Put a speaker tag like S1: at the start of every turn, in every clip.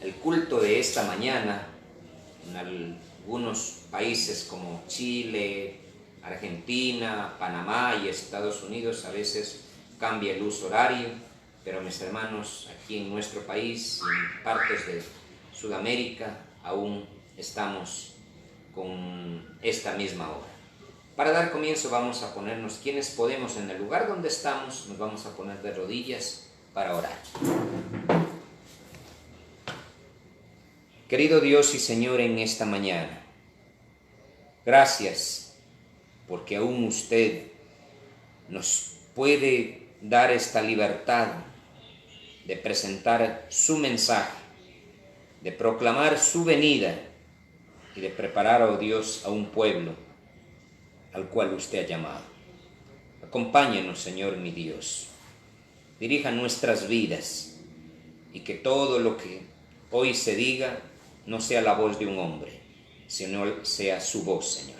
S1: El culto de esta mañana en algunos países como Chile, Argentina, Panamá y Estados Unidos a veces cambia el uso horario, pero mis hermanos, aquí en nuestro país, en partes de Sudamérica, aún estamos con esta misma hora. Para dar comienzo vamos a ponernos, quienes podemos en el lugar donde estamos, nos vamos a poner de rodillas para orar. Querido Dios y Señor, en esta mañana, gracias porque aún usted nos puede dar esta libertad de presentar su mensaje, de proclamar su venida y de preparar, oh Dios, a un pueblo al cual usted ha llamado. Acompáñenos, Señor mi Dios. Dirija nuestras vidas y que todo lo que hoy se diga no sea la voz de un hombre, sino sea su voz, Señor.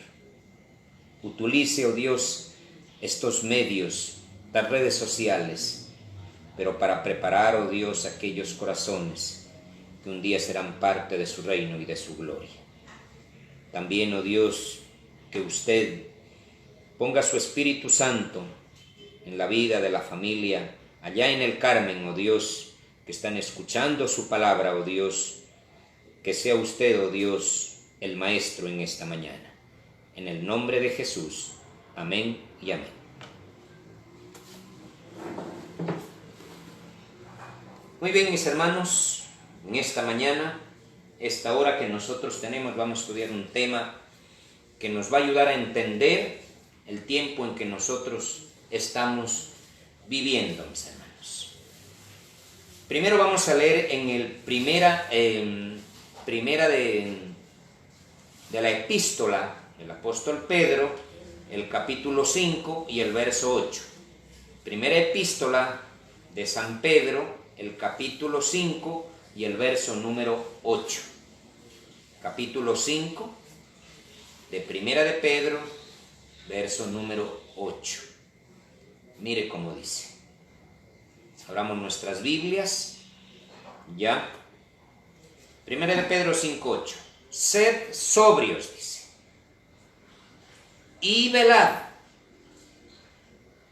S1: Utilice, oh Dios, estos medios, las redes sociales, pero para preparar, oh Dios, aquellos corazones que un día serán parte de su reino y de su gloria. También, oh Dios, que usted ponga su Espíritu Santo en la vida de la familia allá en el Carmen, oh Dios, que están escuchando su palabra, oh Dios, que sea usted, oh Dios, el Maestro en esta mañana. En el nombre de Jesús. Amén y amén. Muy bien, mis hermanos, en esta mañana, esta hora que nosotros tenemos, vamos a estudiar un tema que nos va a ayudar a entender el tiempo en que nosotros estamos viviendo, mis hermanos. Primero vamos a leer en el primera de la epístola del apóstol Pedro, el capítulo 5 y el verso 8. Primera epístola de San Pedro, el capítulo 5 y el verso número 8. Capítulo 5 de Primera de Pedro, verso número 8. Mire cómo dice. Abramos nuestras Biblias. Ya. Primera de Pedro 5:8. Sed sobrios, dice, y velad,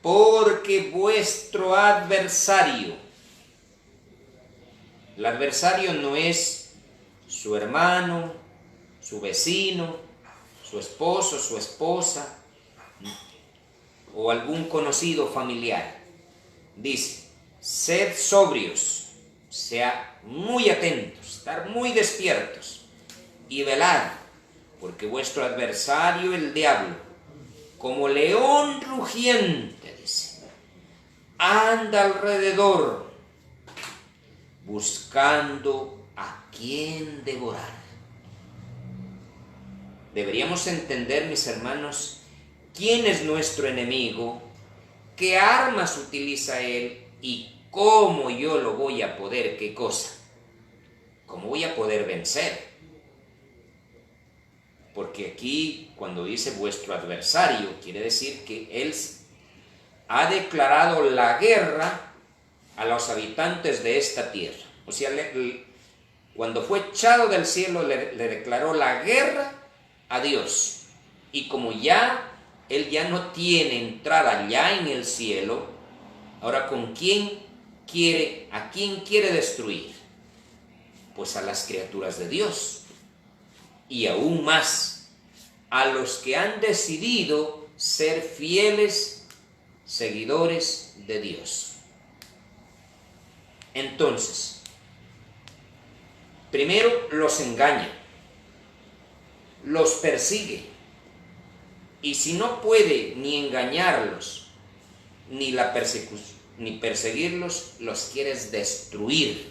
S1: porque vuestro adversario, el adversario no es su hermano, su vecino, su esposo, su esposa, o algún conocido familiar. Dice, sed sobrios, sea muy atentos, estar muy despiertos y velad, porque vuestro adversario, el diablo, como león rugiente, dice, anda alrededor buscando a quien devorar. Deberíamos entender, mis hermanos, quién es nuestro enemigo, qué armas utiliza él y cómo yo lo voy a poder, ¿qué cosa? ¿Cómo voy a poder vencer? Porque aquí, cuando dice vuestro adversario, quiere decir que él ha declarado la guerra a los habitantes de esta tierra. O sea, cuando fue echado del cielo, le declaró la guerra a Dios. Y como él ya no tiene entrada ya en el cielo, ahora ¿a quién quiere destruir? Pues a las criaturas de Dios. Y aún más, a los que han decidido ser fieles seguidores de Dios. Entonces, primero los engaña, los persigue, y si no puede ni engañarlos, ni perseguirlos, los quieres destruir.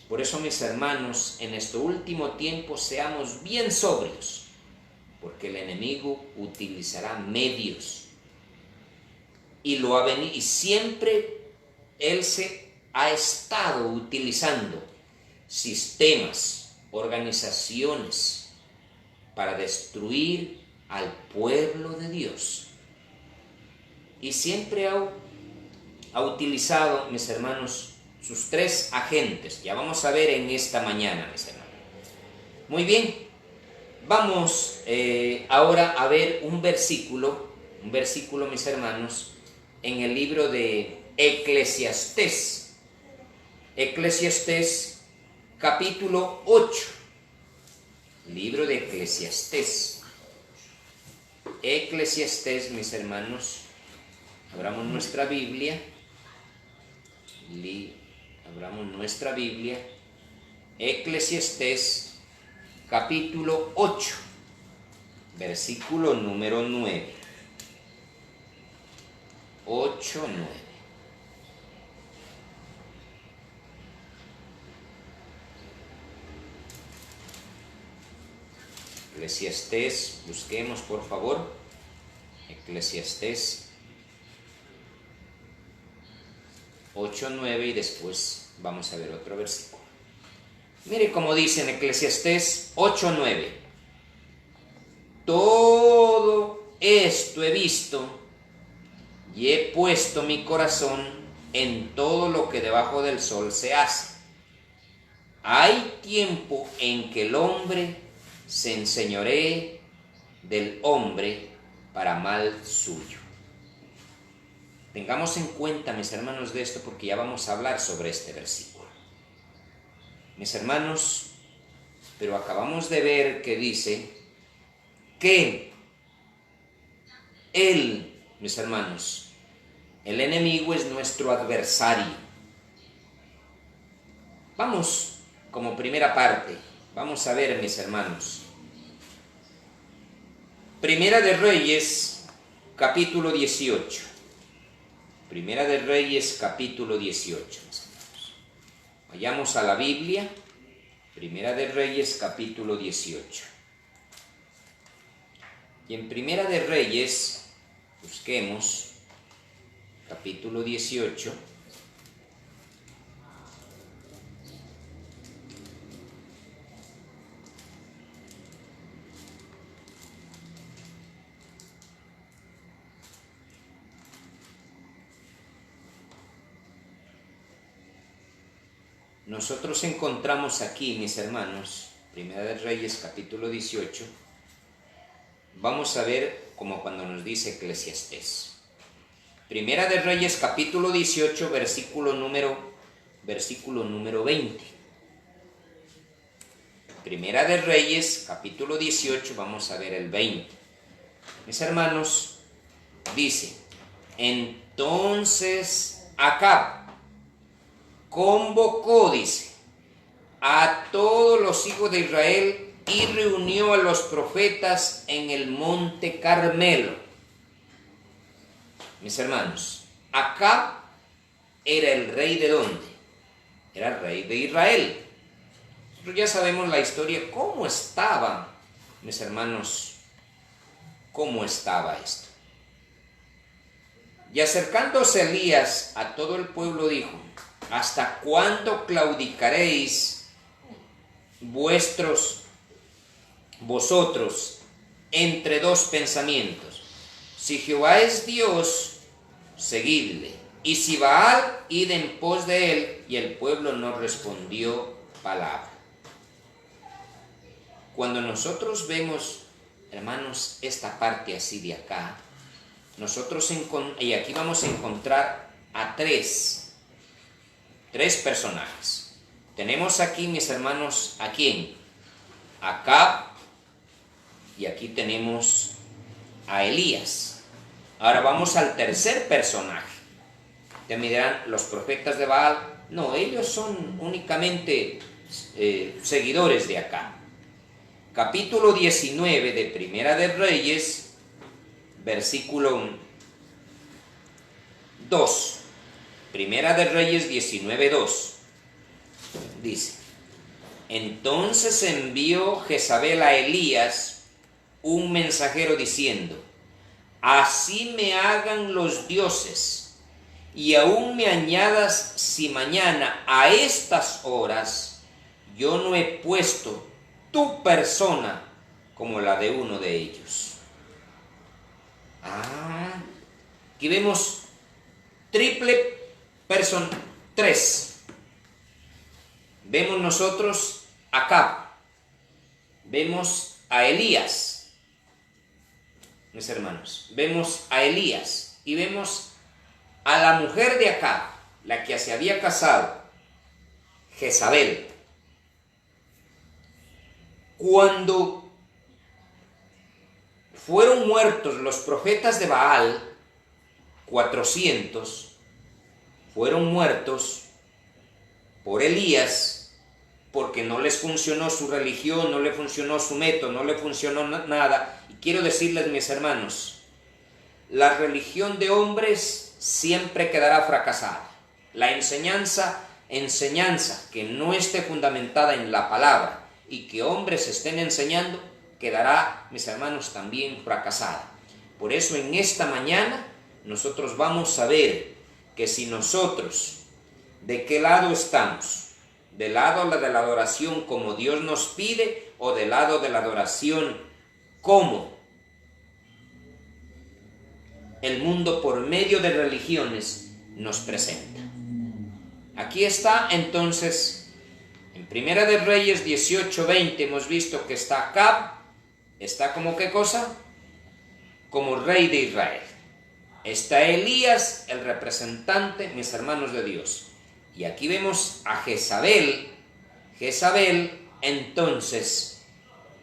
S1: Por eso, mis hermanos, en este último tiempo seamos bien sobrios, porque el enemigo utilizará medios y siempre él se ha estado utilizando sistemas, organizaciones para destruir al pueblo de Dios. Y siempre ha utilizado, mis hermanos, sus tres agentes. Ya vamos a ver en esta mañana, mis hermanos. Muy bien, vamos ahora a ver un versículo, mis hermanos, en el libro de Eclesiastés. Eclesiastés capítulo 8. Libro de Eclesiastés. Eclesiastés, mis hermanos, abramos nuestra Biblia. Abramos nuestra Biblia. Eclesiastés capítulo 8, versículo número 9. 8, 9. Eclesiastés, busquemos por favor. Eclesiastés 8, 9 y después vamos a ver otro versículo. Mire cómo dice en Eclesiastés 8, 9. Todo esto he visto y he puesto mi corazón en todo lo que debajo del sol se hace. Hay tiempo en que el hombre se enseñoree del hombre para mal suyo. Tengamos en cuenta, mis hermanos, de esto porque ya vamos a hablar sobre este versículo. Mis hermanos, pero acabamos de ver que dice que mis hermanos, el enemigo es nuestro adversario. Vamos como primera parte, vamos a ver, mis hermanos. Primera de Reyes, capítulo 18. Primera de Reyes, capítulo 18, mis hermanos. Vayamos a la Biblia. Primera de Reyes, capítulo 18. Y en Primera de Reyes, busquemos capítulo 18. Nosotros encontramos aquí, mis hermanos, Primera de Reyes, capítulo 18, vamos a ver como cuando nos dice Eclesiastés. Primera de Reyes, capítulo 18, versículo número 20. Primera de Reyes, capítulo 18, vamos a ver el 20. Mis hermanos, dice, entonces Acab convocó, dice, a todos los hijos de Israel y reunió a los profetas en el monte Carmelo. Mis hermanos, Acab era el rey ¿de dónde? Era el rey de Israel. Nosotros ya sabemos la historia, cómo estaba, mis hermanos, cómo estaba esto. Y acercándose Elías a todo el pueblo dijo, ¿hasta cuándo claudicaréis vosotros entre dos pensamientos? Si Jehová es Dios, seguidle, y si Baal, id en pos de él. Y el pueblo no respondió palabra. Cuando nosotros vemos, hermanos, esta parte así de acá, y aquí vamos a encontrar a tres personajes. Tenemos aquí, mis hermanos, ¿a quién? A Acab, y aquí tenemos a Elías. Ahora vamos al tercer personaje. Te me dirán, los profetas de Baal, no, ellos son únicamente seguidores de Acab. Capítulo 19 de Primera de Reyes, versículo 2. Primera de Reyes 19:2 dice, entonces envió Jezabel a Elías un mensajero diciendo, así me hagan los dioses, y aún me añadas si mañana a estas horas yo no he puesto tu persona como la de uno de ellos. Aquí vemos tres vemos nosotros a Acab, vemos a Elías, mis hermanos, vemos a Elías y vemos a la mujer de Acab, la que se había casado, Jezabel. Cuando fueron muertos los profetas de Baal, 400, fueron muertos por Elías, porque no les funcionó su religión, no le funcionó su método, no le funcionó nada. Y quiero decirles, mis hermanos, la religión de hombres siempre quedará fracasada. La enseñanza que no esté fundamentada en la palabra y que hombres estén enseñando, quedará, mis hermanos, también fracasada. Por eso en esta mañana nosotros vamos a ver que si nosotros, ¿de qué lado estamos? ¿Del lado de la adoración como Dios nos pide o del lado de la adoración como el mundo por medio de religiones nos presenta? Aquí está entonces, en Primera de Reyes 18:20 hemos visto que está Acab, está como ¿qué cosa? Como rey de Israel. Está Elías, el representante, mis hermanos de Dios. Y aquí vemos a Jezabel. Jezabel, entonces,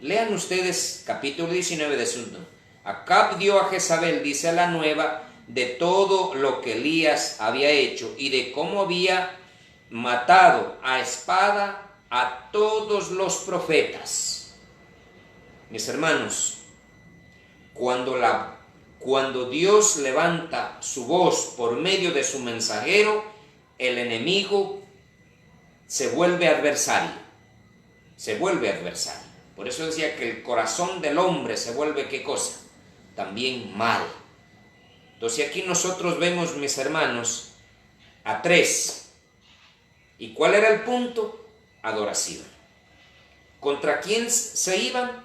S1: lean ustedes capítulo 19 de Sundom. Acab dio a Jezabel, dice la nueva, de todo lo que Elías había hecho y de cómo había matado a espada a todos los profetas. Mis hermanos, cuando Dios levanta su voz por medio de su mensajero, el enemigo se vuelve adversario. Se vuelve adversario. Por eso decía que el corazón del hombre se vuelve ¿qué cosa? También mal. Entonces aquí nosotros vemos, mis hermanos, a tres. ¿Y cuál era el punto? Adoración. ¿Contra quién se iban?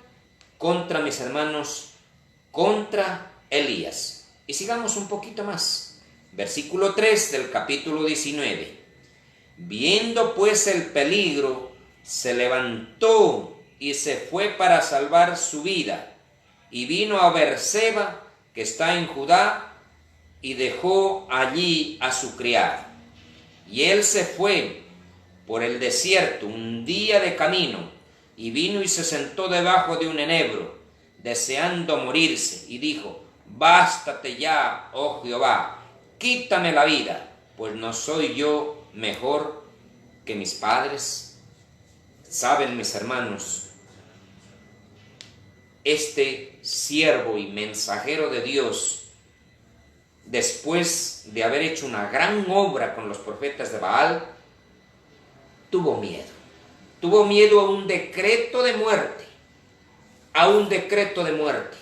S1: Contra, mis hermanos, contra Elías. Y sigamos un poquito más. Versículo 3 del capítulo 19. Viendo pues el peligro, se levantó y se fue para salvar su vida. Y vino a Beerseba, que está en Judá, y dejó allí a su criado. Y él se fue por el desierto un día de camino, y vino y se sentó debajo de un enebro, deseando morirse, y dijo: bástate ya, oh Jehová, quítame la vida, pues no soy yo mejor que mis padres. Saben, mis hermanos, este siervo y mensajero de Dios, después de haber hecho una gran obra con los profetas de Baal, tuvo miedo. Tuvo miedo a un decreto de muerte. A un decreto de muerte.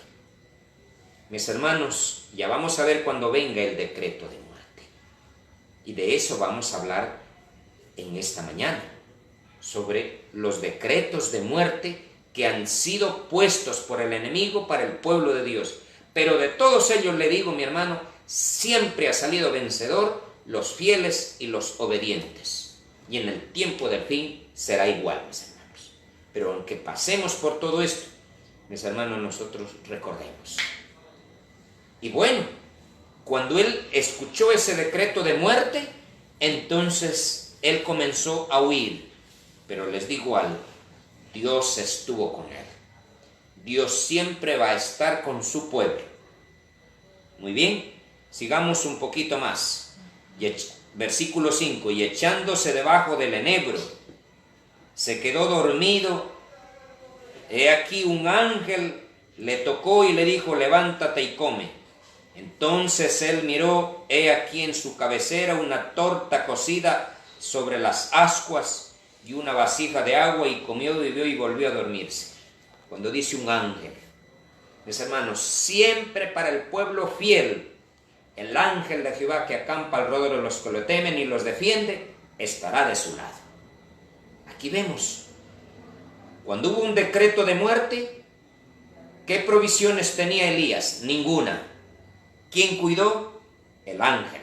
S1: Mis hermanos, ya vamos a ver cuando venga el decreto de muerte. Y de eso vamos a hablar en esta mañana. Sobre los decretos de muerte que han sido puestos por el enemigo para el pueblo de Dios. Pero de todos ellos le digo, mi hermano, siempre ha salido vencedor los fieles y los obedientes. Y en el tiempo del fin será igual, mis hermanos. Pero aunque pasemos por todo esto, mis hermanos, nosotros recordemos. Y bueno, cuando él escuchó ese decreto de muerte, entonces él comenzó a huir. Pero les digo algo, Dios estuvo con él. Dios siempre va a estar con su pueblo. Muy bien, sigamos un poquito más. Versículo 5, y echándose debajo del enebro, se quedó dormido. He aquí un ángel le tocó y le dijo: levántate y come. Entonces él miró, he aquí en su cabecera una torta cocida sobre las ascuas y una vasija de agua, y comió, bebió y volvió a dormirse. Cuando dice un ángel, mis hermanos, siempre para el pueblo fiel, el ángel de Jehová que acampa alrededor de los que lo temen y los defiende, estará de su lado. Aquí vemos, cuando hubo un decreto de muerte, ¿qué provisiones tenía Elías? Ninguna. ¿Quién cuidó? El ángel.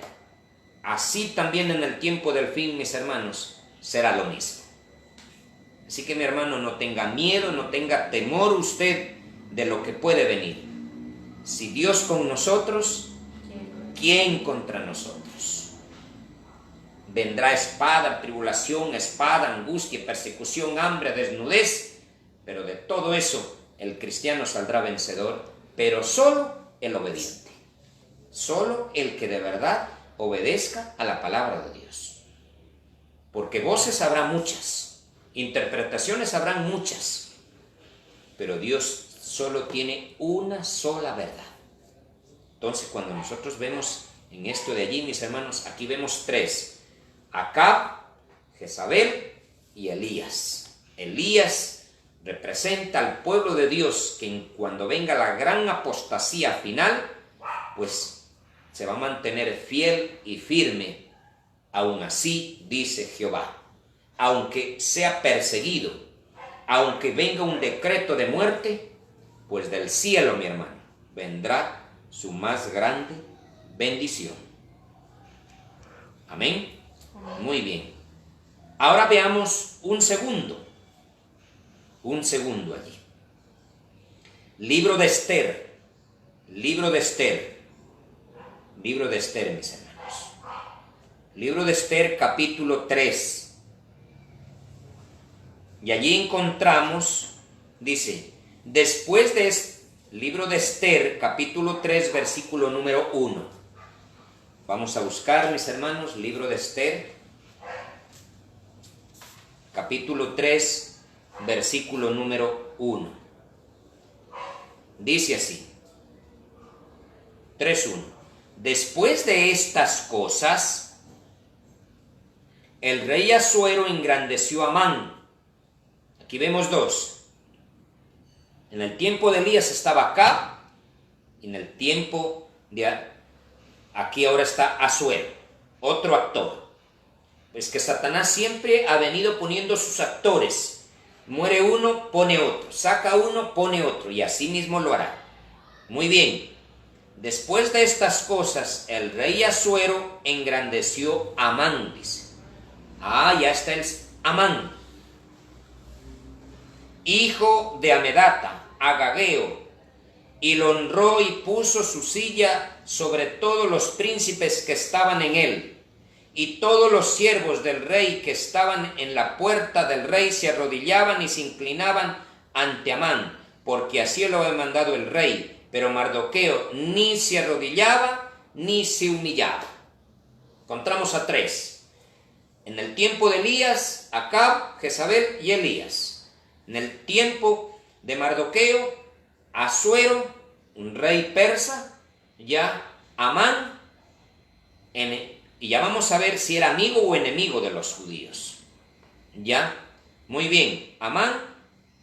S1: Así también en el tiempo del fin, mis hermanos, será lo mismo. Así que mi hermano, no tenga miedo, no tenga temor usted de lo que puede venir. Si Dios con nosotros, ¿quién contra nosotros? Vendrá espada, tribulación, espada, angustia, persecución, hambre, desnudez, pero de todo eso el cristiano saldrá vencedor, pero solo el obediente, solo el que de verdad obedezca a la palabra de Dios. Porque voces habrá muchas, interpretaciones habrán muchas, pero Dios solo tiene una sola verdad. Entonces, cuando nosotros vemos en esto de allí, mis hermanos, aquí vemos tres: Acab, Jezabel y Elías. Elías representa al pueblo de Dios que cuando venga la gran apostasía final, pues se va a mantener fiel y firme. Aún así, dice Jehová, aunque sea perseguido, aunque venga un decreto de muerte, pues del cielo, mi hermano, vendrá su más grande bendición. Amén. Muy bien. Ahora veamos un segundo allí. Libro de Esther, mis hermanos. Libro de Esther, capítulo 3. Y allí encontramos, dice, después de libro de Esther, capítulo 3, versículo número 1. Vamos a buscar, mis hermanos, libro de Esther, capítulo 3, versículo número 1. Dice así, 3:1. Después de estas cosas, el rey Asuero engrandeció a Amán. Aquí vemos dos. En el tiempo de Elías estaba Acab, y en el tiempo de aquí ahora está Asuero, otro actor. Es que Satanás siempre ha venido poniendo sus actores. Muere uno, pone otro. Saca uno, pone otro. Y así mismo lo hará. Muy bien. Después de estas cosas, el rey Asuero engrandeció a Amán, dice. Ya está el Amán, hijo de Amedata, Agageo, y lo honró y puso su silla sobre todos los príncipes que estaban en él. Y todos los siervos del rey que estaban en la puerta del rey se arrodillaban y se inclinaban ante Amán, porque así lo había mandado el rey. Pero Mardoqueo ni se arrodillaba ni se humillaba. Encontramos a tres. En el tiempo de Elías, Acab, Jezabel y Elías. En el tiempo de Mardoqueo, Asuero, un rey persa, ya Amán, y ya vamos a ver si era amigo o enemigo de los judíos. Ya, muy bien, Amán,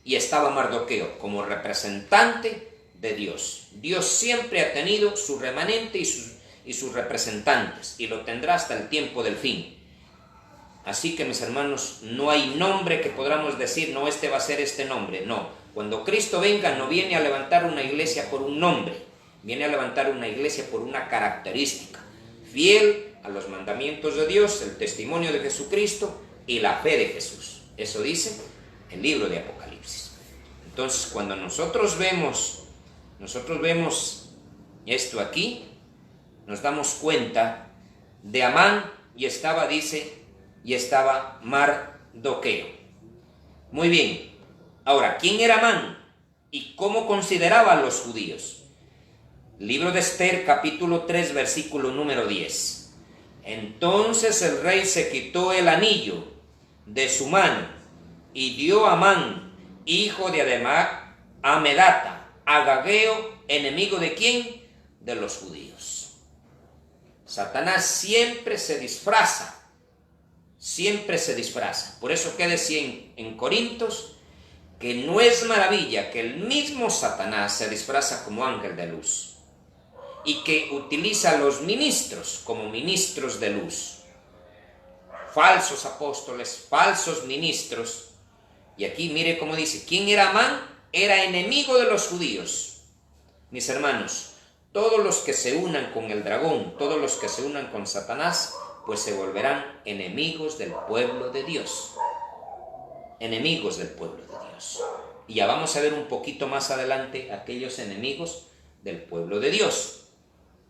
S1: y estaba Mardoqueo como representante de Dios. Dios siempre ha tenido su remanente y sus representantes, y lo tendrá hasta el tiempo del fin. Así que, mis hermanos, no hay nombre que podamos decir, no, este va a ser este nombre. No, cuando Cristo venga no viene a levantar una iglesia por un nombre, viene a levantar una iglesia por una característica, fiel a los mandamientos de Dios, el testimonio de Jesucristo y la fe de Jesús. Eso dice el libro de Apocalipsis. Entonces, cuando nosotros vemos esto aquí, nos damos cuenta de Amán y estaba Mardoqueo. Muy bien. Ahora, ¿quién era Amán y cómo consideraba a los judíos? Libro de Esther, capítulo 3, versículo número 10. Entonces el rey se quitó el anillo de su mano y dio a Amán, hijo de Amedata, Agageo, enemigo ¿de quién? De los judíos. Satanás siempre se disfraza. Por eso que decía en Corintios, que no es maravilla que el mismo Satanás se disfraza como ángel de luz y que utiliza a los ministros como ministros de luz. Falsos apóstoles, falsos ministros. Y aquí mire cómo dice, ¿quién era Amán? Era enemigo de los judíos. Mis hermanos, todos los que se unan con el dragón, todos los que se unan con Satanás, pues se volverán enemigos del pueblo de Dios. enemigos del pueblo de Dios. Y ya vamos a ver un poquito más adelante aquellos enemigos del pueblo de Dios.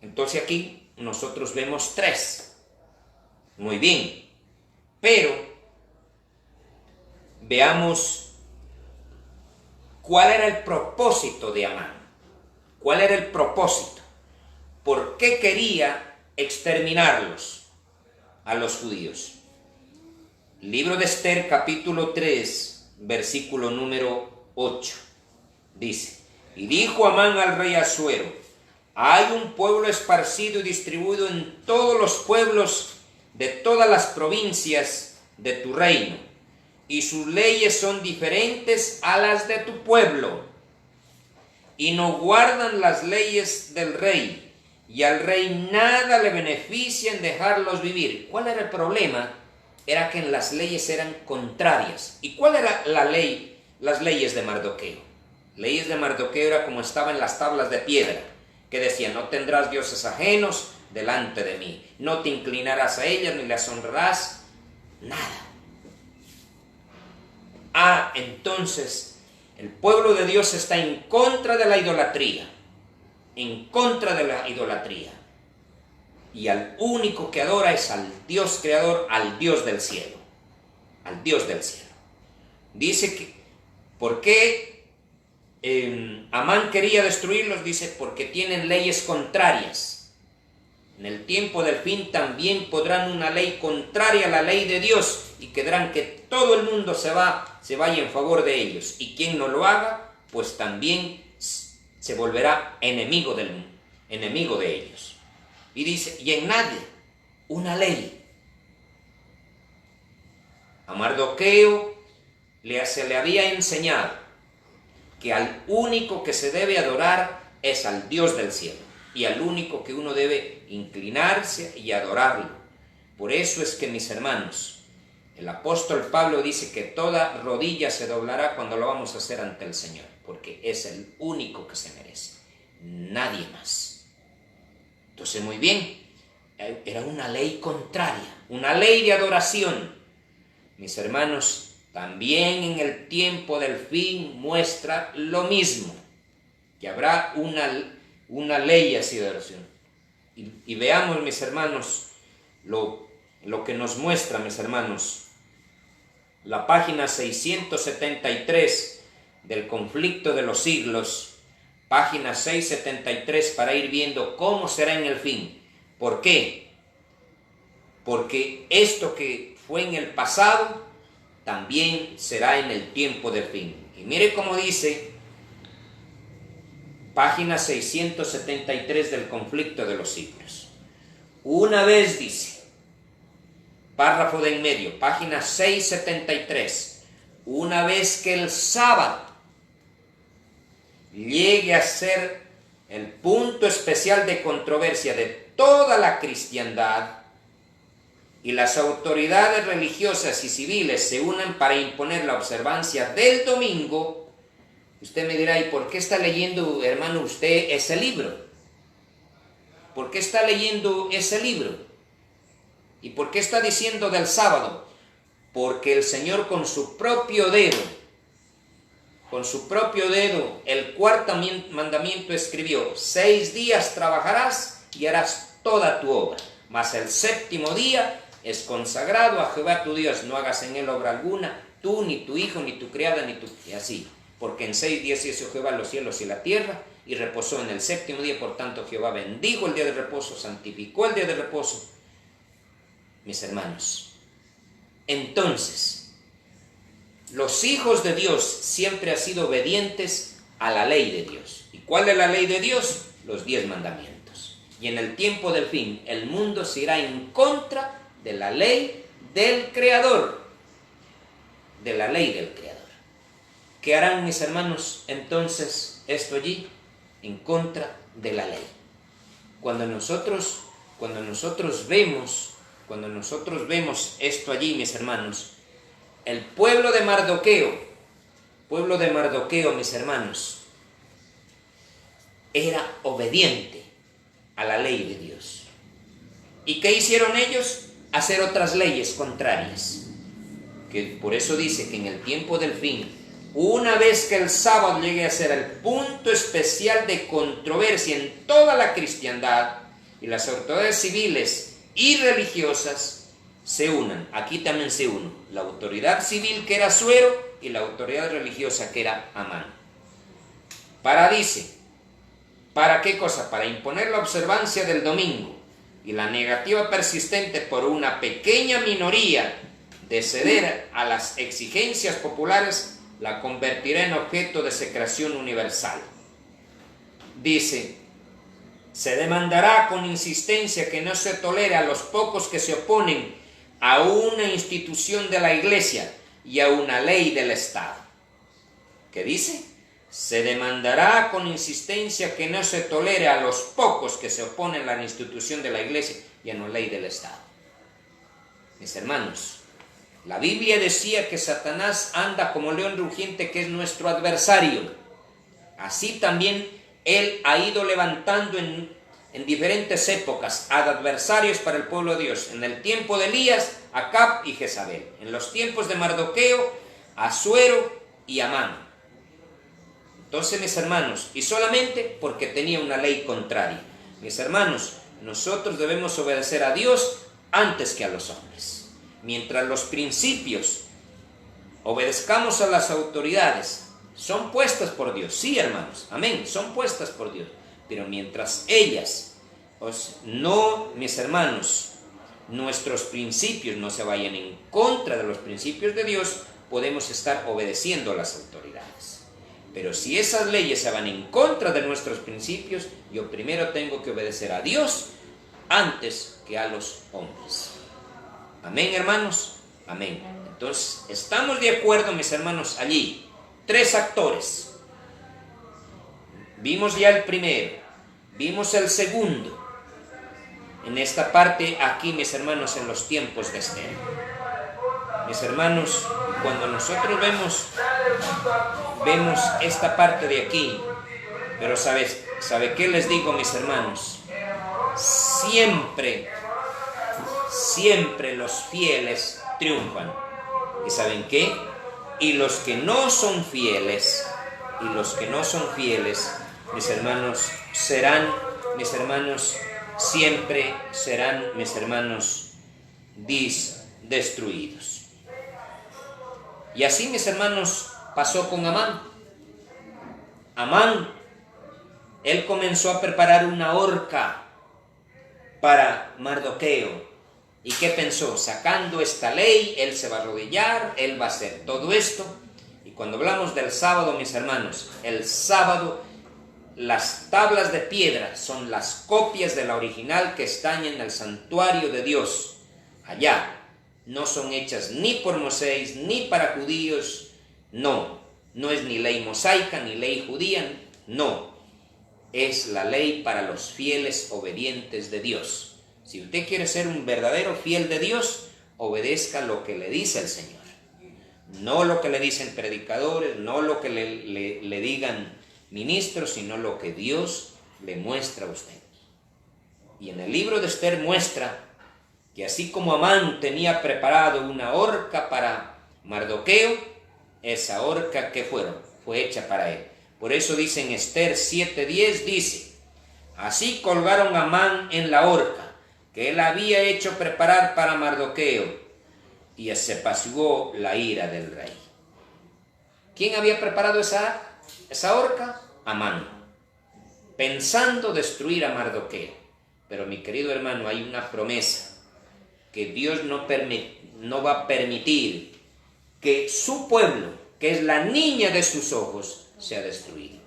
S1: Entonces aquí nosotros vemos 3. Muy bien. Pero veamos cuál era el propósito de Amán. ¿Cuál era el propósito? ¿Por qué quería exterminarlos a los judíos? Libro de Esther, capítulo 3, versículo número 8. Dice: y dijo Amán al rey Asuero: hay un pueblo esparcido y distribuido en todos los pueblos de todas las provincias de tu reino, y sus leyes son diferentes a las de tu pueblo, y no guardan las leyes del rey, y al rey nada le beneficia en dejarlos vivir. ¿Cuál era el problema? Era que las leyes eran contrarias. ¿Y cuál era la ley? Las leyes de Mardoqueo. Leyes de Mardoqueo era como estaba en las tablas de piedra, que decían: no tendrás dioses ajenos delante de mí, no te inclinarás a ellas ni las honrarás, nada. Entonces el pueblo de Dios está en contra de la idolatría, en contra de la idolatría, y al único que adora es al Dios creador, al Dios del cielo, al Dios del cielo. Dice que, ¿por qué Amán quería destruirlos? Dice: porque tienen leyes contrarias. En el tiempo del fin también podrán una ley contraria a la ley de Dios, y querrán que todo el mundo se vaya en favor de ellos, y quien no lo haga, pues también se volverá enemigo de ellos. Y dice: y en nadie una ley. A Mardoqueo se le había enseñado que al único que se debe adorar es al Dios del cielo, y al único que uno debe inclinarse y adorarlo. Por eso es que, mis hermanos, el apóstol Pablo dice que toda rodilla se doblará cuando lo vamos a hacer ante el Señor, porque es el único que se merece, nadie más. Entonces, muy bien, era una ley contraria, una ley de adoración. Mis hermanos, también en el tiempo del fin muestra lo mismo, que habrá una ley así de adoración. Y veamos, mis hermanos, lo que nos muestra, mis hermanos, la página 673 del Conflicto de los Siglos, página 673, para ir viendo cómo será en el fin. ¿Por qué? Porque esto que fue en el pasado también será en el tiempo del fin. Y mire cómo dice página 673 del Conflicto de los Siglos. Una vez, dice, párrafo de en medio, página 673, una vez que el sábado llegue a ser el punto especial de controversia de toda la cristiandad, y las autoridades religiosas y civiles se unan para imponer la observancia del domingo, usted me dirá: ¿y por qué está leyendo, hermano, usted ese libro? ¿Por qué está leyendo ese libro? ¿Y por qué está diciendo del sábado? Porque el Señor con su propio dedo, el cuarto mandamiento escribió: 6 días trabajarás y harás toda tu obra, mas el séptimo día es consagrado a Jehová tu Dios, no hagas en él obra alguna, tú, ni tu hijo, ni tu criada, ni tu... y así. Porque en 6 días hizo Jehová los cielos y la tierra, y reposó en el séptimo día. Por tanto, Jehová bendijo el día de reposo, santificó el día de reposo. Mis hermanos, entonces, los hijos de Dios siempre han sido obedientes a la ley de Dios. ¿Y cuál es la ley de Dios? Los 10 mandamientos. Y en el tiempo del fin, el mundo se irá en contra de la ley del Creador. De la ley del Creador. ¿Qué harán, mis hermanos, entonces, esto allí? En contra de la ley. Cuando nosotros vemos esto allí, mis hermanos, el pueblo de Mardoqueo, mis hermanos, era obediente a la ley de Dios. ¿Y qué hicieron ellos? Hacer otras leyes contrarias. que por eso dice que en el tiempo del fin, una vez que el sábado llegue a ser el punto especial de controversia en toda la cristiandad, y las autoridades civiles y religiosas se unan, aquí también se unen, la autoridad civil que era Asuero y la autoridad religiosa que era Amán. Dice, ¿para qué cosa? Para imponer la observancia del domingo, y la negativa persistente por una pequeña minoría de ceder a las exigencias populares la convertirá en objeto de secreción universal. Dice, se demandará con insistencia que no se tolere a los pocos que se oponen a una institución de la Iglesia y a una ley del Estado. ¿Qué dice? Se demandará con insistencia que no se tolere a los pocos que se oponen a la institución de la Iglesia y a una ley del Estado. Mis hermanos, la Biblia decía que Satanás anda como león rugiente, que es nuestro adversario. Así también él ha ido levantando en diferentes épocas adversarios para el pueblo de Dios. En el tiempo de Elías, Acab y Jezabel. En los tiempos de Mardoqueo, Asuero y Amán. Entonces, mis hermanos, y solamente porque tenía una ley contraria. Mis hermanos, nosotros debemos obedecer a Dios antes que a los hombres. Mientras los principios obedezcamos a las autoridades, son puestas por Dios, sí, hermanos, amén, son puestas por Dios, pero mientras ellas, mis hermanos, nuestros principios no se vayan en contra de los principios de Dios, podemos estar obedeciendo a las autoridades. Pero si esas leyes se van en contra de nuestros principios, yo primero tengo que obedecer a Dios antes que a los hombres. Amén, hermanos, amén. Entonces, estamos de acuerdo, mis hermanos, allí. 3 actores. Vimos ya el primero, vimos el segundo. En esta parte, aquí, mis hermanos, en los tiempos de Esther. Mis hermanos, cuando nosotros vemos esta parte de aquí, pero ¿sabe qué les digo, mis hermanos? Siempre los fieles triunfan. ¿Y saben qué? Y los que no son fieles, mis hermanos, siempre serán, mis hermanos, destruidos. Y así, mis hermanos, pasó con Amán. Amán, él comenzó a preparar una horca para Mardoqueo. ¿Y qué pensó? Sacando esta ley, él se va a arrodillar, él va a hacer todo esto. Y cuando hablamos del sábado, mis hermanos, el sábado, las tablas de piedra son las copias de la original que están en el santuario de Dios. Allá no son hechas ni por Moisés, ni para judíos, no es ni ley mosaica, ni ley judía, no. Es la ley para los fieles obedientes de Dios. Si usted quiere ser un verdadero fiel de Dios, obedezca lo que le dice el Señor. No lo que le dicen predicadores, no lo que le digan ministros, sino lo que Dios le muestra a usted. Y en el libro de Esther muestra que así como Amán tenía preparado una horca para Mardoqueo, esa horca, ¿qué fue hecha para él. Por eso dice en Esther 7:10, dice, así colgaron a Amán en la horca que él había hecho preparar para Mardoqueo, y se apaciguó la ira del rey. ¿Quién había preparado esa horca? Amán, pensando destruir a Mardoqueo. Pero mi querido hermano, hay una promesa, que Dios no va a permitir que su pueblo, que es la niña de sus ojos, sea destruido.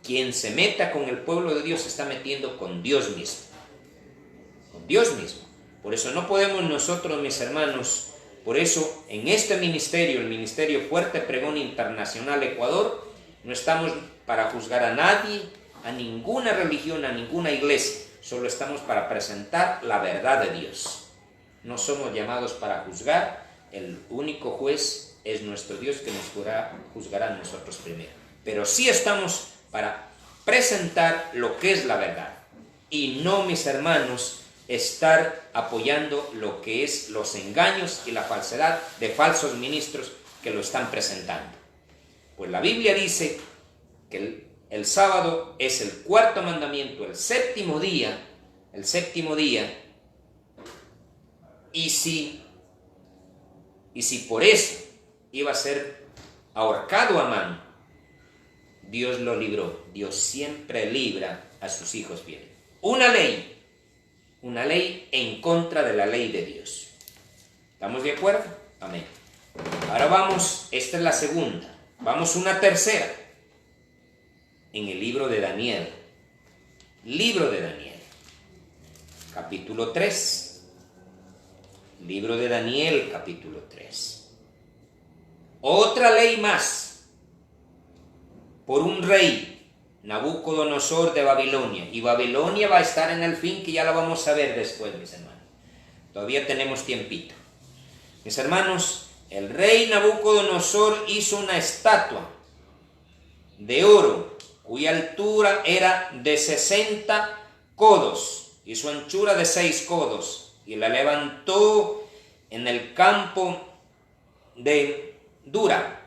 S1: Quien se meta con el pueblo de Dios se está metiendo con Dios mismo. Dios mismo. Por eso no podemos nosotros, mis hermanos, por eso en este ministerio, el Ministerio Fuerte Pregón Internacional Ecuador, no estamos para juzgar a nadie, a ninguna religión, a ninguna iglesia, solo estamos para presentar la verdad de Dios. No somos llamados para juzgar, el único juez es nuestro Dios, que nos juzgará a nosotros primero. Pero sí estamos para presentar lo que es la verdad, y no, mis hermanos, estar apoyando lo que es los engaños y la falsedad de falsos ministros que lo están presentando. Pues la Biblia dice que el sábado es el cuarto mandamiento, el séptimo día, y si por eso iba a ser ahorcado Amán, Dios lo libró. Dios siempre libra a sus hijos fieles. Una ley en contra de la ley de Dios. ¿Estamos de acuerdo? Amén. Ahora vamos, esta es la segunda. Vamos una tercera. En el libro de Daniel. Libro de Daniel. Capítulo 3. Libro de Daniel, capítulo 3. Otra ley más. Por un rey, Nabucodonosor de Babilonia. Y Babilonia va a estar en el fin, que ya lo vamos a ver después, mis hermanos. Todavía tenemos tiempito. Mis hermanos, el rey Nabucodonosor hizo una estatua de oro, cuya altura era de 60 codos y su anchura de 6 codos. Y la levantó en el campo de Dura,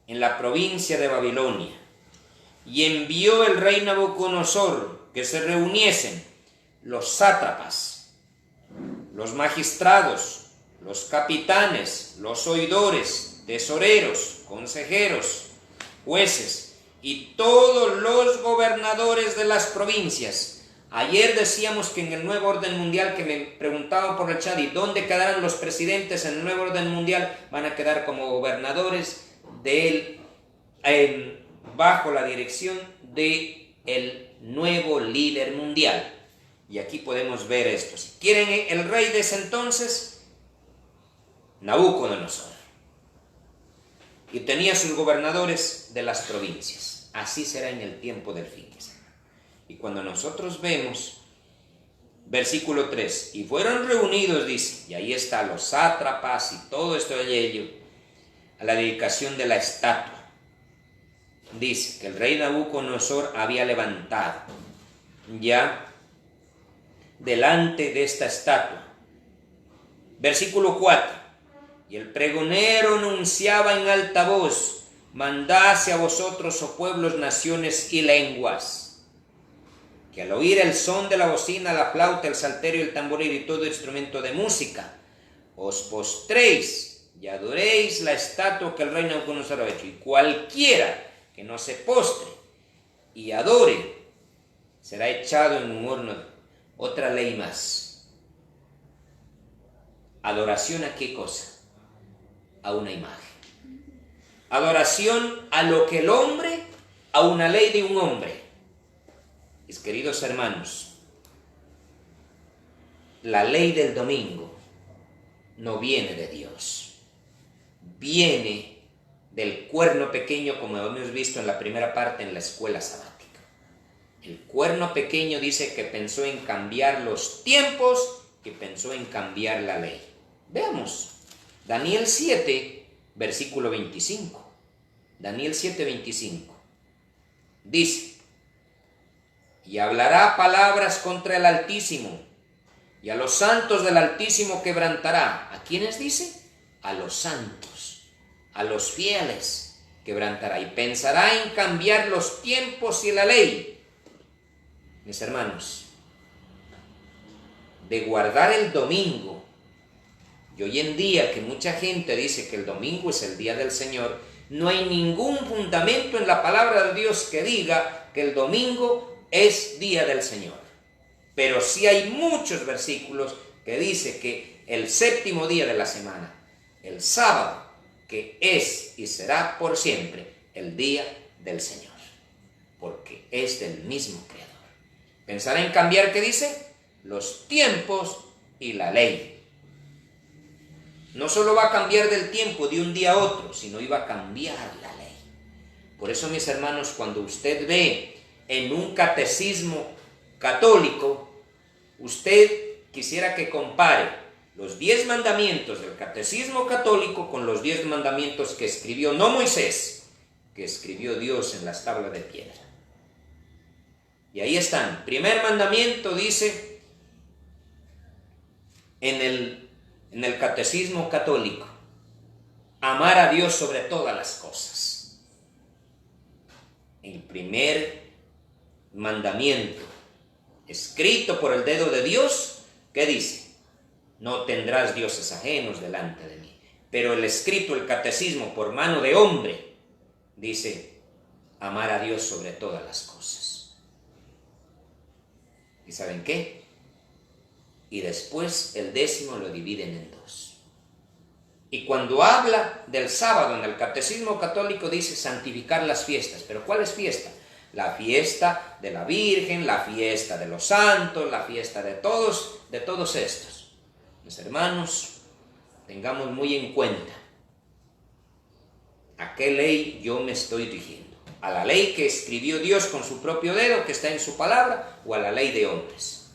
S1: en la provincia de Babilonia. Y envió el rey Nabucodonosor que se reuniesen los sátrapas, los magistrados, los capitanes, los oidores, tesoreros, consejeros, jueces y todos los gobernadores de las provincias. Ayer decíamos que en el nuevo orden mundial, que me preguntaban por el chat, ¿y dónde quedarán los presidentes en el nuevo orden mundial? Van a quedar como gobernadores bajo la dirección del nuevo líder mundial. Y aquí podemos ver esto. Si quieren, el rey de ese entonces, Nabucodonosor, y tenía sus gobernadores de las provincias. Así será en el tiempo del fin. Y cuando nosotros vemos versículo 3, y fueron reunidos, dice, y ahí está los sátrapas y todo esto de ello, a la dedicación de la estatua. Dice que el rey Nabucodonosor había levantado ya delante de esta estatua. Versículo 4, y el pregonero anunciaba en alta voz: mandase a vosotros, oh pueblos, naciones y lenguas, que al oír el son de la bocina, la flauta, el salterio, el tamboril y todo instrumento de música, os postréis y adoréis la estatua que el rey Nabucodonosor ha hecho. Y cualquiera que no se postre y adore será echado en un horno. Otra ley más. ¿Adoración a qué cosa? A una imagen. Adoración a lo que el hombre, a una ley de un hombre. Mis queridos hermanos, la ley del domingo no viene de Dios, viene del cuerno pequeño, como hemos visto en la primera parte en la escuela sabática. El cuerno pequeño dice que pensó en cambiar los tiempos, que pensó en cambiar la ley. Veamos, Daniel 7, versículo 25. Daniel 7, 25. Dice: y hablará palabras contra el Altísimo, y a los santos del Altísimo quebrantará. ¿A quiénes dice? A los santos, a los fieles quebrantará, y pensará en cambiar los tiempos y la ley. Mis hermanos, de guardar el domingo, y hoy en día que mucha gente dice que el domingo es el día del Señor, no hay ningún fundamento en la palabra de Dios que diga que el domingo es día del Señor. Pero sí hay muchos versículos que dice que el séptimo día de la semana, el sábado, que es y será por siempre el día del Señor, porque es del mismo Creador. Pensará en cambiar, ¿qué dice? Los tiempos y la ley. No solo va a cambiar del tiempo de un día a otro, sino iba a cambiar la ley. Por eso, mis hermanos, cuando usted ve en un catecismo católico, usted quisiera que compare los 10 mandamientos del catecismo católico con los 10 mandamientos que escribió no Moisés, que escribió Dios en las tablas de piedra. Y ahí están. Primer mandamiento dice: en el catecismo católico, amar a Dios sobre todas las cosas. El primer mandamiento, escrito por el dedo de Dios, ¿qué dice? No tendrás dioses ajenos delante de mí. Pero el escrito, el catecismo por mano de hombre, dice, amar a Dios sobre todas las cosas. ¿Y saben qué? Y después el 10º lo dividen en 2. Y cuando habla del sábado en el catecismo católico dice santificar las fiestas. ¿Pero cuál es fiesta? La fiesta de la Virgen, la fiesta de los santos, la fiesta de todos estos. Mis hermanos, tengamos muy en cuenta a qué ley yo me estoy dirigiendo. ¿A la ley que escribió Dios con su propio dedo, que está en su palabra, o a la ley de hombres?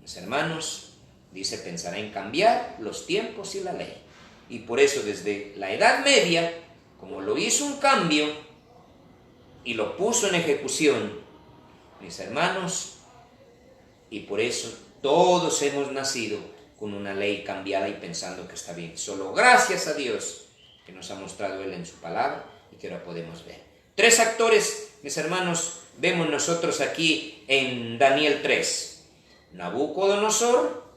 S1: Mis hermanos, dice, pensará en cambiar los tiempos y la ley. Y por eso desde la Edad Media, como lo hizo un cambio y lo puso en ejecución, mis hermanos, y por eso todos hemos nacido con una ley cambiada y pensando que está bien. Solo gracias a Dios que nos ha mostrado Él en su palabra y que ahora podemos ver. 3 actores, mis hermanos, vemos nosotros aquí en Daniel 3. Nabucodonosor,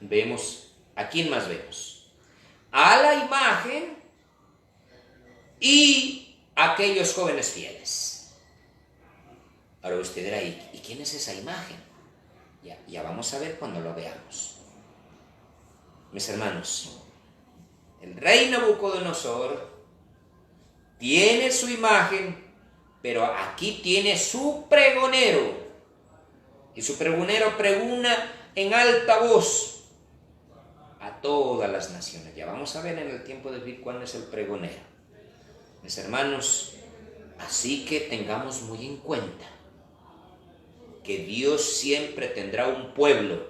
S1: vemos, ¿a quién más vemos? A la imagen y aquellos jóvenes fieles. Ahora usted dirá, ¿y quién es esa imagen? Ya vamos a ver cuando lo veamos. Mis hermanos, el rey Nabucodonosor tiene su imagen, pero aquí tiene su pregonero. Y su pregonero pregona en alta voz a todas las naciones. Ya vamos a ver en el tiempo de vivir cuál es el pregonero. Mis hermanos, así que tengamos muy en cuenta que Dios siempre tendrá un pueblo.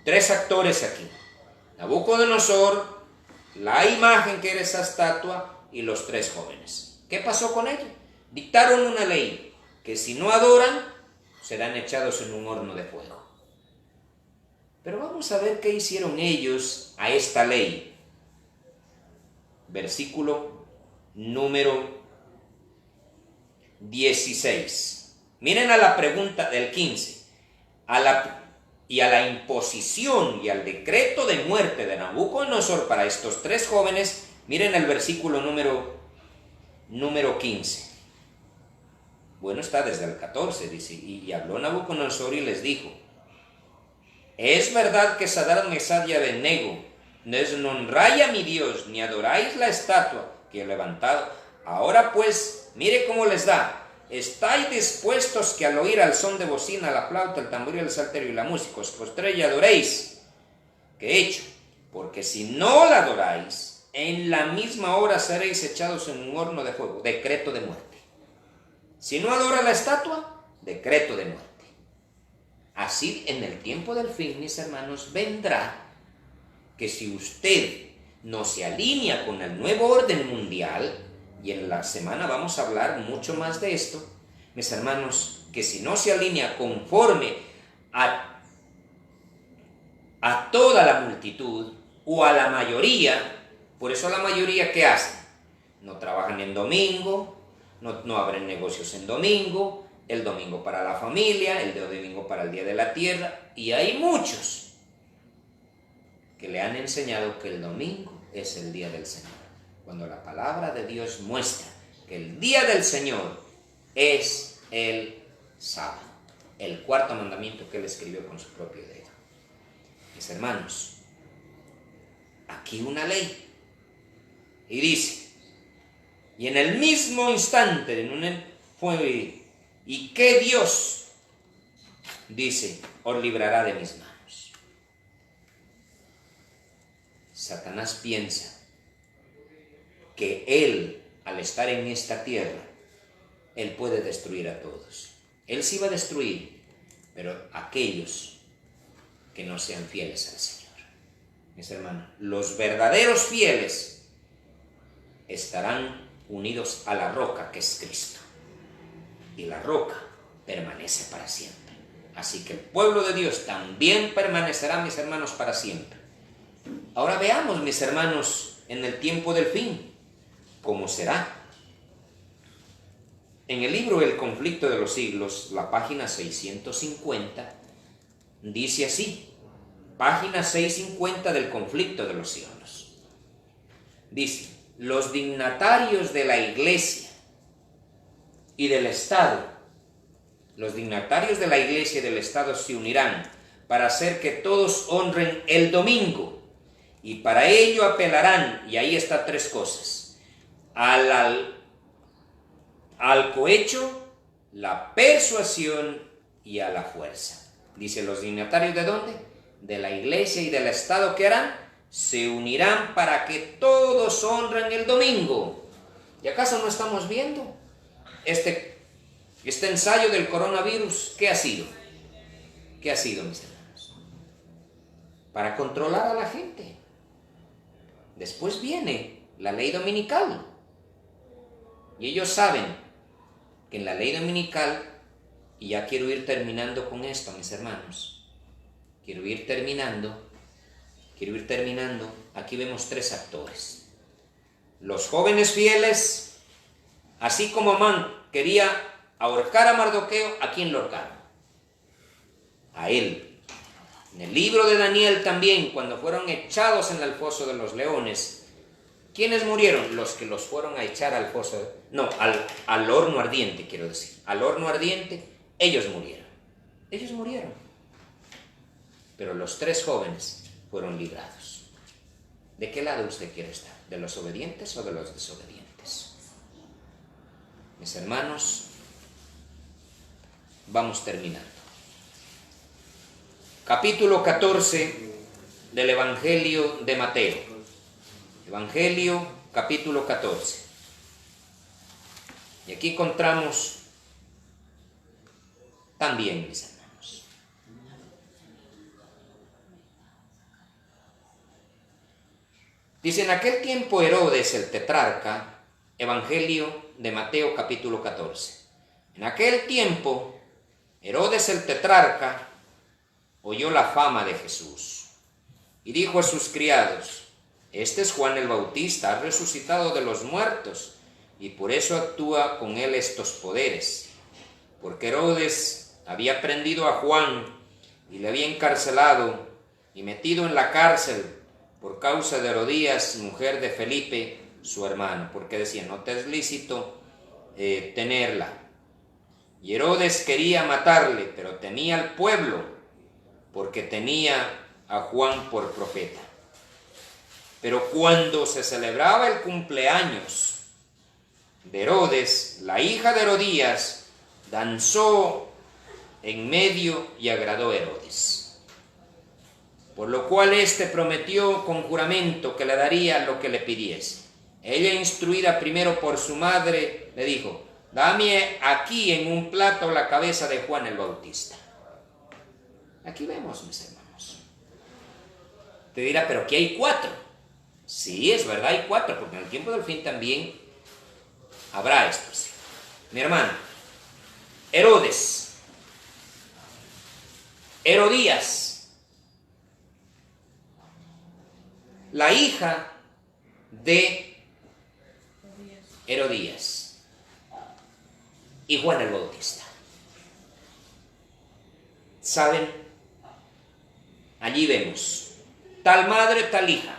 S1: 3 actores aquí. Nabucodonosor, la imagen que era esa estatua y los 3 jóvenes. ¿Qué pasó con ellos? Dictaron una ley que si no adoran, serán echados en un horno de fuego. Pero vamos a ver qué hicieron ellos a esta ley. Versículo número 16. Miren a la pregunta del 15. A la imposición y al decreto de muerte de Nabucodonosor para estos 3 jóvenes, miren el versículo número 15. Bueno, está desde el 14, dice, y habló Nabucodonosor y les dijo, es verdad que Sadrach, Mesach y Abednego no honráis a mi Dios, ni adoráis la estatua que he levantado. Ahora pues, mire cómo les da. ¿Estáis dispuestos que al oír al son de bocina, la flauta, el tamboril, el salterio y la música os postréis y adoréis? ¿Qué he hecho? Porque si no la adoráis, en la misma hora seréis echados en un horno de fuego. Decreto de muerte. Si no adora la estatua, decreto de muerte. Así en el tiempo del fin, mis hermanos, vendrá que si usted no se alinea con el nuevo orden mundial, y en la semana vamos a hablar mucho más de esto, mis hermanos, que si no se alinea conforme a toda la multitud o a la mayoría, por eso la mayoría, ¿qué hacen? No trabajan en domingo, no abren negocios en domingo, el domingo para la familia, el domingo para el Día de la Tierra, y hay muchos que le han enseñado que el domingo es el día del Señor, cuando la palabra de Dios muestra que el día del Señor es el sábado, el 4º mandamiento que él escribió con su propio dedo. Mis hermanos, aquí una ley, y dice, y en el mismo instante fue, y que Dios, dice, os librará de mis manos. Satanás piensa que él, al estar en esta tierra, él puede destruir a todos. Él sí va a destruir, pero aquellos que no sean fieles al Señor. Mis hermanos, los verdaderos fieles estarán unidos a la roca que es Cristo. Y la roca permanece para siempre. Así que el pueblo de Dios también permanecerá, mis hermanos, para siempre. Ahora veamos, mis hermanos, en el tiempo del fin, ¿cómo será? En el libro El conflicto de los siglos, la página 650, dice así, página 650 del conflicto de los siglos. Dice, los dignatarios de la Iglesia y del Estado, los dignatarios de la Iglesia y del Estado se unirán para hacer que todos honren el domingo, y para ello apelarán, y ahí está tres cosas, al cohecho, la persuasión y a la fuerza. Dice, los dignatarios ¿de dónde? De la Iglesia y del Estado, ¿qué harán? Se unirán para que todos honren el domingo. ¿Y acaso no estamos viendo este ensayo del coronavirus? ¿Qué ha sido? ¿Qué ha sido, mis hermanos? Para controlar a la gente. Después viene la ley dominical. Y ellos saben que en la ley dominical, y ya quiero ir terminando con esto, mis hermanos, quiero ir terminando, aquí vemos tres actores. Los jóvenes fieles, así como Amán quería ahorcar a Mardoqueo, ¿a quién lo ahorcaron? A él. En el libro de Daniel también, cuando fueron echados en el foso de los leones, ¿quiénes murieron? Los que los fueron a echar al foso, al horno ardiente, quiero decir. Al horno ardiente, ellos murieron. Pero los tres jóvenes fueron librados. ¿De qué lado usted quiere estar? ¿De los obedientes o de los desobedientes? Mis hermanos, vamos terminando. Capítulo 14 del Evangelio de Mateo. Evangelio, capítulo 14. Y aquí encontramos también, mis hermanos, dice, en aquel tiempo Herodes el tetrarca, Evangelio de Mateo, capítulo 14. En aquel tiempo Herodes el tetrarca oyó la fama de Jesús y dijo a sus criados, este es Juan el Bautista, ha resucitado de los muertos, y por eso actúa con él estos poderes. Porque Herodes había prendido a Juan y le había encarcelado y metido en la cárcel por causa de Herodías, mujer de Felipe, su hermano, porque decía, no te es lícito tenerla. Y Herodes quería matarle, pero temía al pueblo, porque tenía a Juan por profeta. Pero cuando se celebraba el cumpleaños de Herodes, la hija de Herodías danzó en medio y agradó a Herodes. Por lo cual éste prometió con juramento que le daría lo que le pidiese. Ella, instruida primero por su madre, le dijo, dame aquí en un plato la cabeza de Juan el Bautista. Aquí vemos, mis hermanos. Te dirá, pero aquí hay 4. Sí, es verdad, hay 4, porque en el tiempo del fin también habrá esto. Sí. Mi hermano, Herodes, Herodías, la hija de Herodías y Juan el Bautista. ¿Saben? Allí vemos, tal madre, tal hija.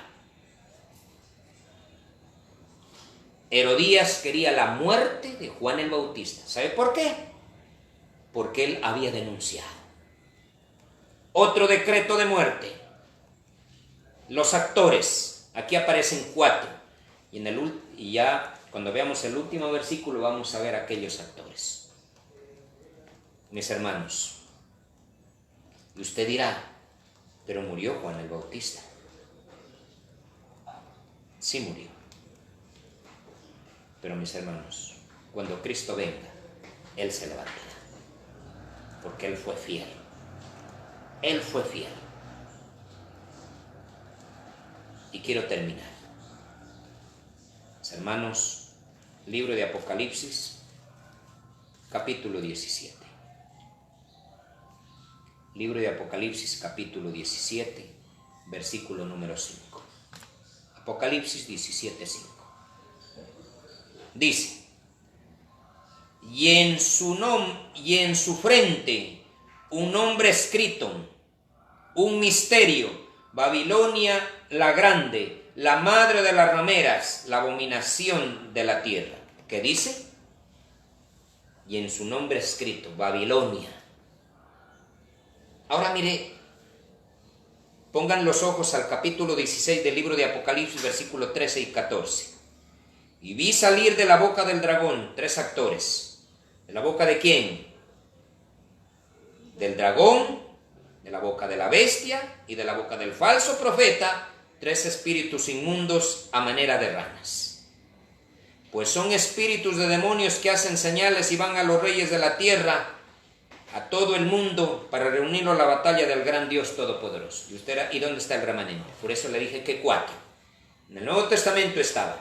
S1: Herodías quería la muerte de Juan el Bautista. ¿Sabe por qué? Porque él había denunciado. Otro decreto de muerte. Los actores, aquí aparecen 4. Y ya cuando veamos el último versículo vamos a ver aquellos actores. Mis hermanos, y usted dirá, pero murió Juan el Bautista. Sí murió. Pero mis hermanos, cuando Cristo venga, Él se levantará. Porque Él fue fiel. Él fue fiel. Y quiero terminar. Mis hermanos, libro de Apocalipsis, capítulo 17. Libro de Apocalipsis, capítulo 17, versículo número 5. Apocalipsis 17, 5. Dice: y en su frente un nombre escrito, un misterio: Babilonia la grande, la madre de las rameras, la abominación de la tierra. ¿Qué dice? Y en su nombre escrito, Babilonia. Ahora mire, pongan los ojos al capítulo 16 del libro de Apocalipsis, versículos 13 y 14. Y vi salir de la boca del dragón 3 actores. ¿De la boca de quién? Del dragón, de la boca de la bestia y de la boca del falso profeta, 3 espíritus inmundos a manera de ranas. Pues son espíritus de demonios que hacen señales y van a los reyes de la tierra, a todo el mundo, para reunirlo a la batalla del gran Dios Todopoderoso. ¿Y dónde está el remanente? Por eso le dije que 4. En el Nuevo Testamento estaba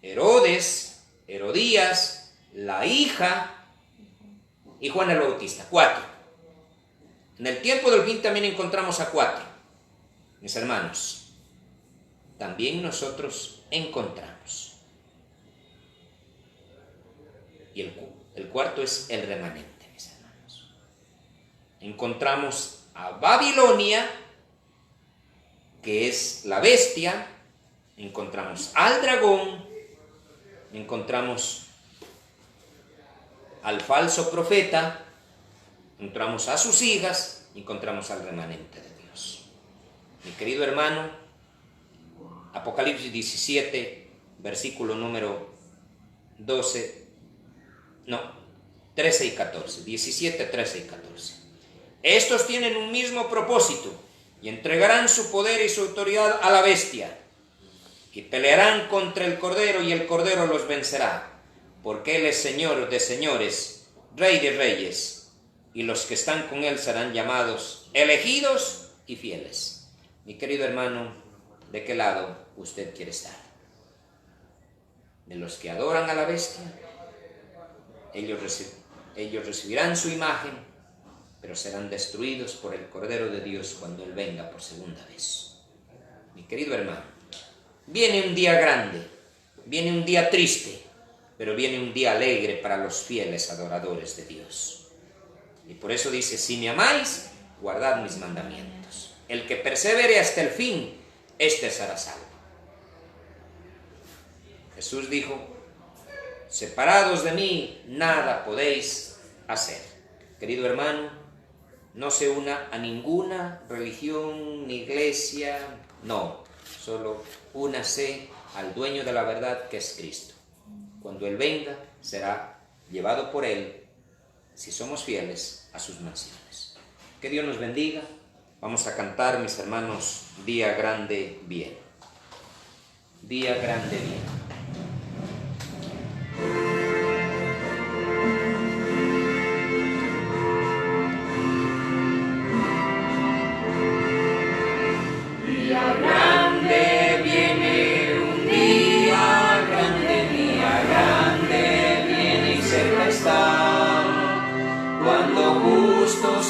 S1: Herodes, Herodías, la hija y Juan el Bautista. 4. En el tiempo del fin también encontramos a 4. Mis hermanos, también nosotros encontramos. Y el cuarto es el remanente, mis hermanos. Encontramos a Babilonia, que es la bestia. Encontramos al dragón. Encontramos al falso profeta. Encontramos a sus hijas. Encontramos al remanente de Dios. Mi querido hermano, Apocalipsis 17, versículo número 13 y 14. 17, 13 y 14. Estos tienen un mismo propósito y entregarán su poder y su autoridad a la bestia y pelearán contra el Cordero y el Cordero los vencerá, porque Él es Señor de señores, Rey de reyes, y los que están con Él serán llamados elegidos y fieles. Mi querido hermano, ¿de qué lado usted quiere estar? ¿De los que adoran a la bestia? Ellos recibirán su imagen, pero serán destruidos por el Cordero de Dios cuando Él venga por segunda vez. Mi querido hermano, viene un día grande, viene un día triste, pero viene un día alegre para los fieles adoradores de Dios. Y por eso dice: si me amáis, guardad mis mandamientos. El que persevere hasta el fin, éste será salvo. Jesús dijo: separados de mí, nada podéis hacer. Querido hermano, no se una a ninguna religión ni iglesia, no, solo únase al dueño de la verdad, que es Cristo. Cuando Él venga, será llevado por Él, si somos fieles, a sus mansiones. Que Dios nos bendiga. Vamos a cantar, mis hermanos, Día Grande Bien. Día Grande Bien.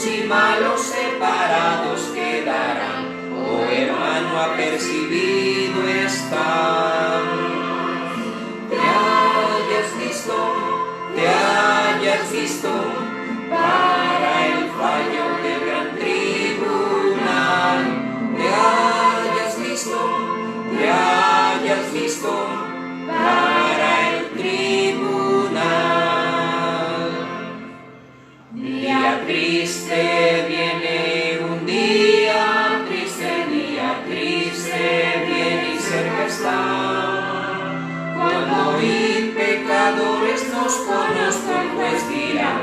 S2: Y malos separados quedarán, oh hermano, apercibido están. Te hayas visto para el fallo del gran tribunal. Te hayas visto para el tribunal. Día triste viene, un día triste viene y cerca está. Cuando hoy pecadores nos conozcan, el juez dirá: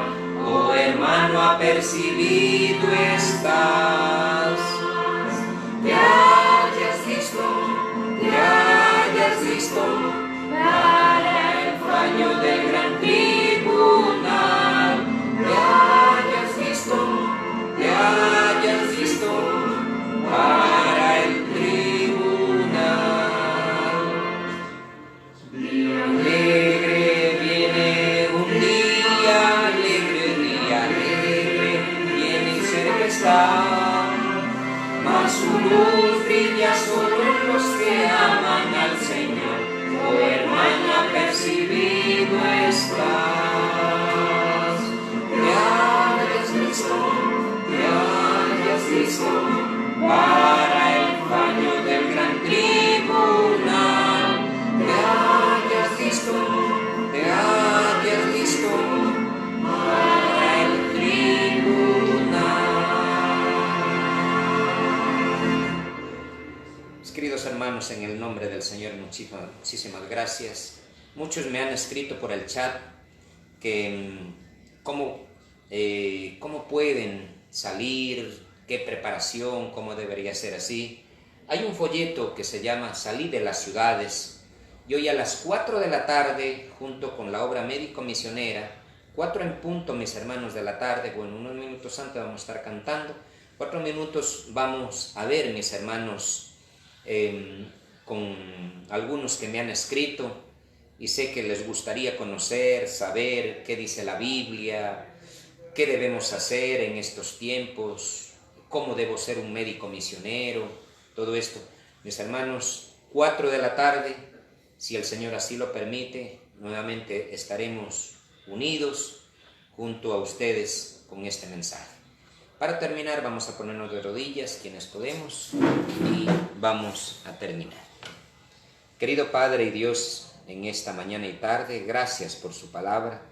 S2: oh hermano, apercibido estás. Te hayas visto para el fallo del gran tribunal. Te hayas visto para el tribunal. Día alegre viene, un día alegre, viene y cerca
S1: su luz brilla solo en los que aman al Señor. Oh hermana, percibido estás. Te hayas listo para el fallo del gran tribunal. Te hayas listo para el tribunal. Mis queridos hermanos, en el nombre del Señor, muchísimas gracias. Muchos me han escrito por el chat que cómo pueden salir, qué preparación, cómo debería ser así. Hay un folleto que se llama Salí de las ciudades. Y hoy a las 4 de la tarde, junto con la obra médico misionera, 4 en punto, mis hermanos, de la tarde, bueno, unos minutos antes vamos a estar cantando, 4 minutos vamos a ver, mis hermanos, con algunos que me han escrito, y sé que les gustaría conocer, saber qué dice la Biblia, qué debemos hacer en estos tiempos, cómo debo ser un médico misionero, todo esto. Mis hermanos, 4 de la tarde, si el Señor así lo permite, nuevamente estaremos unidos junto a ustedes con este mensaje. Para terminar, vamos a ponernos de rodillas, quienes podemos, y vamos a terminar. Querido Padre y Dios, en esta mañana y tarde, gracias por su palabra.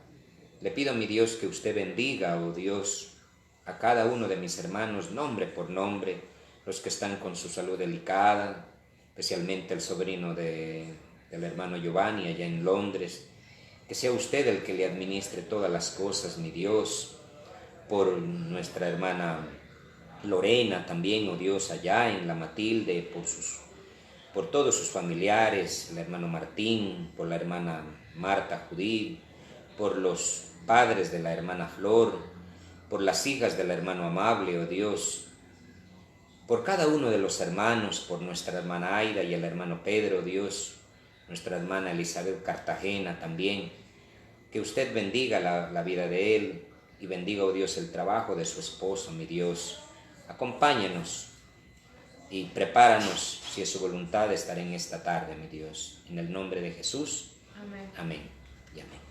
S1: Le pido a mi Dios que usted bendiga, oh Dios, a cada uno de mis hermanos, nombre por nombre, los que están con su salud delicada, especialmente el sobrino del hermano Giovanni allá en Londres. Que sea usted el que le administre todas las cosas, mi Dios, por nuestra hermana Lorena también, oh Dios, allá en la Matilde, por todos sus familiares, el hermano Martín, por la hermana Marta Judith, por los padres de la hermana Flor, por las hijas del hermano Amable, oh Dios, por cada uno de los hermanos, por nuestra hermana Aida y el hermano Pedro, oh Dios, nuestra hermana Elizabeth Cartagena también. Que usted bendiga la vida de él y bendiga, oh Dios, el trabajo de su esposo, mi Dios. Acompáñanos y prepáranos, si es su voluntad, estar en esta tarde, mi Dios. En el nombre de Jesús.
S2: Amén.
S1: Amén y amén.